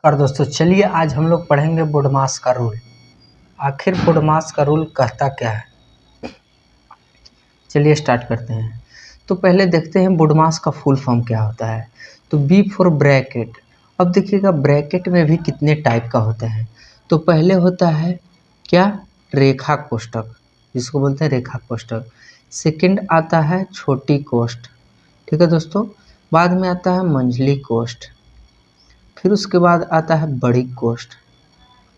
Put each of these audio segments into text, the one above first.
और दोस्तों चलिए आज हम लोग पढ़ेंगे बोडमास का रूल। आखिर बोडमास का रूल कहता क्या है, चलिए स्टार्ट करते हैं। तो पहले देखते हैं बोडमास का फुल फॉर्म क्या होता है। तो बी फॉर ब्रैकेट। अब देखिएगा ब्रैकेट में भी कितने टाइप का होता है। तो पहले होता है क्या, रेखा कोष्ठक, जिसको बोलते हैं रेखा कोष्ठक। सेकंड आता है छोटी कोष्ठ, ठीक है दोस्तों। बाद में आता है मंझली कोष्ठ, फिर उसके बाद आता है बड़ी कोष्ठ,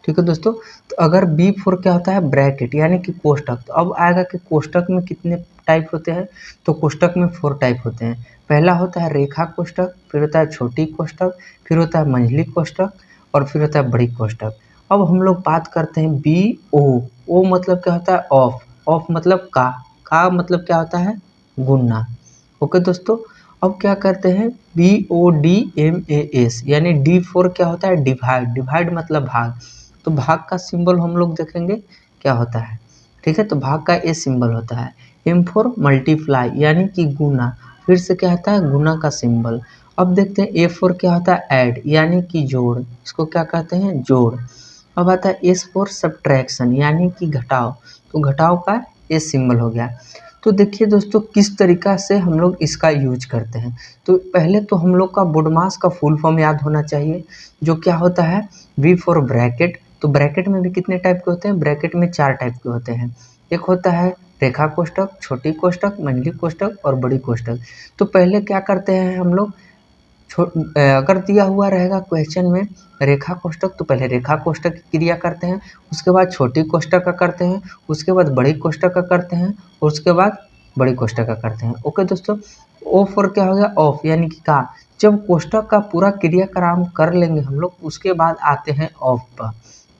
ठीक है दोस्तों। तो अगर बी फोर क्या होता है, ब्रैकेट यानी कि कोष्ठक। तो अब आएगा कि कोष्ठक में कितने टाइप होते हैं। तो कोष्ठक में 4 टाइप होते हैं। पहला होता है रेखा कोष्ठक, फिर होता है छोटी कोष्ठक, फिर होता है मंझली कोष्ठक और फिर होता है बड़ी कोष्ठक। अब हम लोग बात करते हैं बी ओ। ओ मतलब क्या होता है, ऑफ। ऑफ मतलब का मतलब क्या होता है, गुणना। ओके दोस्तों। अब क्या करते हैं B O D M A S, यानी डी फोर क्या होता है, डिवाइड। डिवाइड मतलब भाग। तो भाग का सिंबल हम लोग देखेंगे क्या होता है, ठीक है। तो भाग का ए सिंबल होता है। एम फोर मल्टीप्लाई यानी कि गुना, फिर से क्या होता है, गुना का सिंबल। अब देखते हैं ए फोर क्या होता है, ऐड यानी कि जोड़, इसको क्या कहते हैं, जोड़। अब आता है एस फोर सब्ट्रैक्शन यानी कि घटाव, तो घटाव का ए सिंबल हो गया। तो देखिए दोस्तों किस तरीका से हम लोग इसका यूज करते हैं। तो पहले तो हम लोग का बोडमास का फुल फॉर्म याद होना चाहिए, जो क्या होता है, वी फॉर ब्रैकेट। तो ब्रैकेट में भी कितने टाइप के होते हैं, ब्रैकेट में 4 टाइप के होते हैं। एक होता है रेखा कोष्ठक, छोटी कोष्ठक, मंझली कोष्ठक और बड़ी कोष्ठक। तो पहले क्या करते हैं हम लोग, अगर दिया हुआ रहेगा क्वेश्चन में रेखा कोष्ठक, तो पहले रेखा कोष्ठक की क्रिया करते हैं, उसके बाद छोटी कोष्ठक का करते हैं, उसके बाद बड़ी कोष्ठक का करते हैं और उसके बाद बड़ी कोष्ठक का करते हैं। ओके दोस्तों। ओ फॉर क्या हो गया, ऑफ यानी कि का। जब कोष्ठक का पूरा क्रियाक्रम कर लेंगे हम लोग, उसके बाद आते हैं ऑफ पर,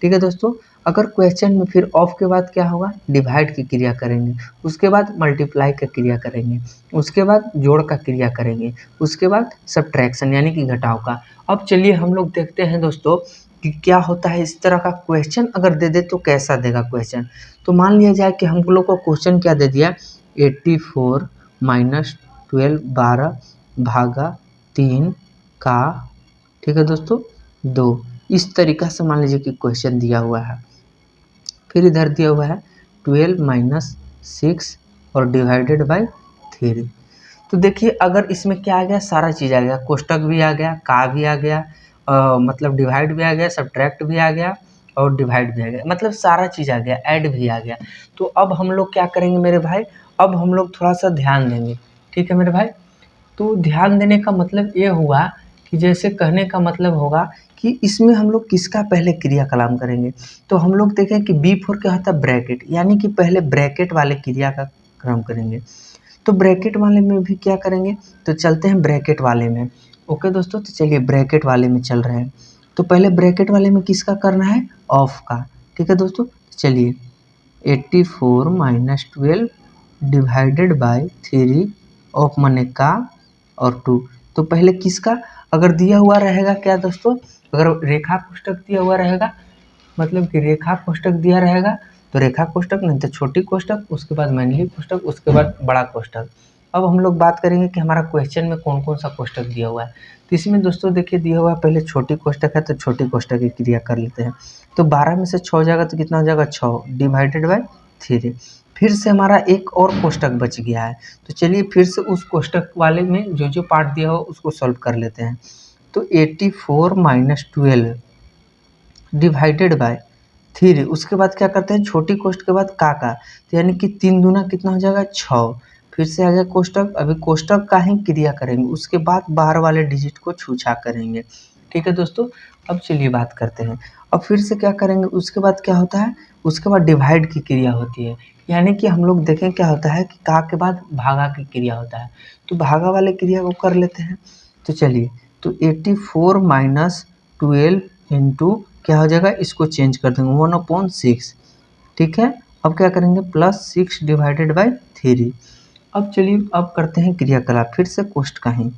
ठीक है दोस्तों। अगर क्वेश्चन में फिर ऑफ के बाद क्या होगा, डिवाइड की क्रिया करेंगे, उसके बाद मल्टीप्लाई का क्रिया करेंगे, उसके बाद जोड़ का क्रिया करेंगे, उसके बाद सब्ट्रैक्शन यानी कि घटाव का। अब चलिए हम लोग देखते हैं दोस्तों कि क्या होता है, इस तरह का क्वेश्चन अगर दे दे तो कैसा देगा क्वेश्चन। तो मान लिया जाए कि हम लोग को क्वेश्चन क्या दे दिया, 84 माइनस 12 12 भागा 3 का, ठीक है दोस्तों, 2। इस तरीका से मान लीजिए कि क्वेश्चन दिया हुआ है। फिर इधर दिया हुआ है 12 माइनस 6 और डिवाइडेड बाय 3। तो देखिए अगर इसमें क्या आ गया, सारा चीज़ आ गया, कोष्ठक भी आ गया, का भी आ गया, मतलब डिवाइड भी आ गया, सब्ट्रैक्ट भी आ गया और डिवाइड भी आ गया, मतलब सारा चीज़ आ गया, ऐड भी आ गया। तो अब हम लोग क्या करेंगे मेरे भाई, अब हम लोग थोड़ा सा ध्यान देंगे, ठीक है मेरे भाई। तो ध्यान देने का मतलब ये हुआ कि जैसे कहने का मतलब होगा कि इसमें हम लोग किसका पहले क्रियाकलाम करेंगे। तो हम लोग देखें कि बी फोर क्या होता है, ब्रैकेट, यानी कि पहले ब्रैकेट वाले क्रिया का क्रम करेंगे। तो ब्रैकेट वाले में भी क्या करेंगे, तो चलते हैं ब्रैकेट वाले में। ओके दोस्तों, तो चलिए ब्रैकेट वाले में चल रहे हैं। तो पहले ब्रैकेट वाले में किसका करना है, ऑफ का, ठीक है दोस्तों। चलिए 84 माइनस 12 डिवाइडेड बाय 3 ऑफ मने का और 2। तो पहले किसका, अगर दिया हुआ रहेगा क्या दोस्तों, अगर रेखा कोष्ठक दिया हुआ रहेगा, मतलब कि रेखा कोष्ठक दिया रहेगा तो रेखा कोष्ठक, नहीं तो छोटी कोष्ठक, उसके बाद मंझली कोष्ठक, उसके बाद बड़ा कोष्ठक। अब हम लोग बात करेंगे कि हमारा क्वेश्चन में कौन कौन सा कोष्ठक दिया हुआ है। तो इसमें दोस्तों देखिए दिया हुआ है पहले छोटी कोष्ठक है, तो छोटी कोष्ठक की क्रिया कर लेते हैं। तो 12 में से 6 हो जाएगा तो कितना हो जाएगा, 6 डिवाइडेड बाय 3। फिर से हमारा एक और कोष्ठक बच गया है। तो चलिए फिर से उस कोष्ठक वाले में जो जो पार्ट दिया हो उसको सॉल्व कर लेते हैं। तो 84 माइनस 12 डिवाइडेड बाय 3, उसके बाद क्या करते हैं, छोटी कोष्ठ के बाद का, तो यानी कि 3 दूना कितना हो जाएगा, 6। फिर से आ गया कोष्ठक, अभी कोष्ठक का ही क्रिया करेंगे, उसके बाद बाहर वाले डिजिट को छूछा करेंगे, ठीक है दोस्तों। अब चलिए बात करते हैं, अब फिर से क्या करेंगे, उसके बाद क्या होता है, उसके बाद डिवाइड की क्रिया होती है, यानी कि हम लोग देखें क्या होता है कि का के बाद भागा की क्रिया होता है। तो भागा वाले क्रिया को कर लेते हैं। तो चलिए, तो 84 माइनस 12 इंटू क्या हो जाएगा, इसको चेंज कर देंगे 1/6, ठीक है। अब क्या करेंगे, प्लस 6 डिवाइडेड बाय 3। अब चलिए अब करते हैं क्रियाकलाप, फिर से कोष्ठ का ही।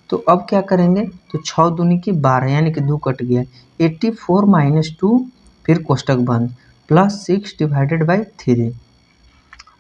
तो अब क्या करेंगे, तो 6 दूनी की 12 यानी कि 2 कट गया, 84 माइनस 2, फिर कोष्ठक बंद, प्लस 6 डिवाइडेड बाय 3।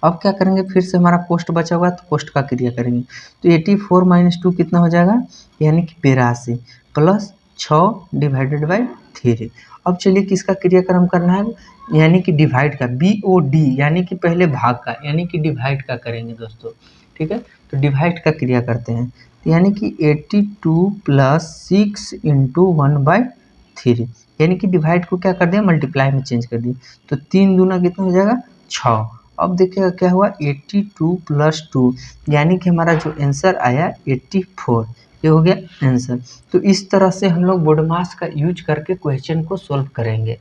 अब क्या करेंगे, फिर से हमारा कोष्ठ बचा हुआ है तो कोष्ठ का क्रिया करेंगे। तो 84 माइनस 2 कितना हो जाएगा, यानी कि 82, प्लस 6 डिवाइडेड बाई 3। अब चलिए किसका क्रियाक्रम करना है, यानी कि डिवाइड का, BOD यानी कि पहले भाग का, यानी कि डिवाइड का करेंगे दोस्तों। ठीक है, तो डिवाइड का क्रिया करते हैं, यानी कि 82 प्लस 6 इंटू 1/3, यानी कि डिवाइड को क्या कर दिया, मल्टीप्लाई में चेंज कर दिए। तो 3 दूना कितना हो जाएगा, 6। अब देखिएगा क्या हुआ, 82 प्लस 2, यानी कि हमारा जो आंसर आया 84, ये हो गया आंसर। तो इस तरह से हम लोग बोडमास का यूज करके क्वेश्चन को सॉल्व करेंगे।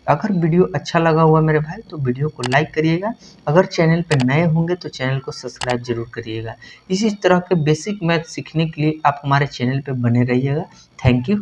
अगर वीडियो अच्छा लगा हुआ मेरे भाई तो वीडियो को लाइक करिएगा, अगर चैनल पर नए होंगे तो चैनल को सब्सक्राइब जरूर करिएगा। इसी तरह के बेसिक मैथ सीखने के लिए आप हमारे चैनल पर बने रहिएगा। Thank you.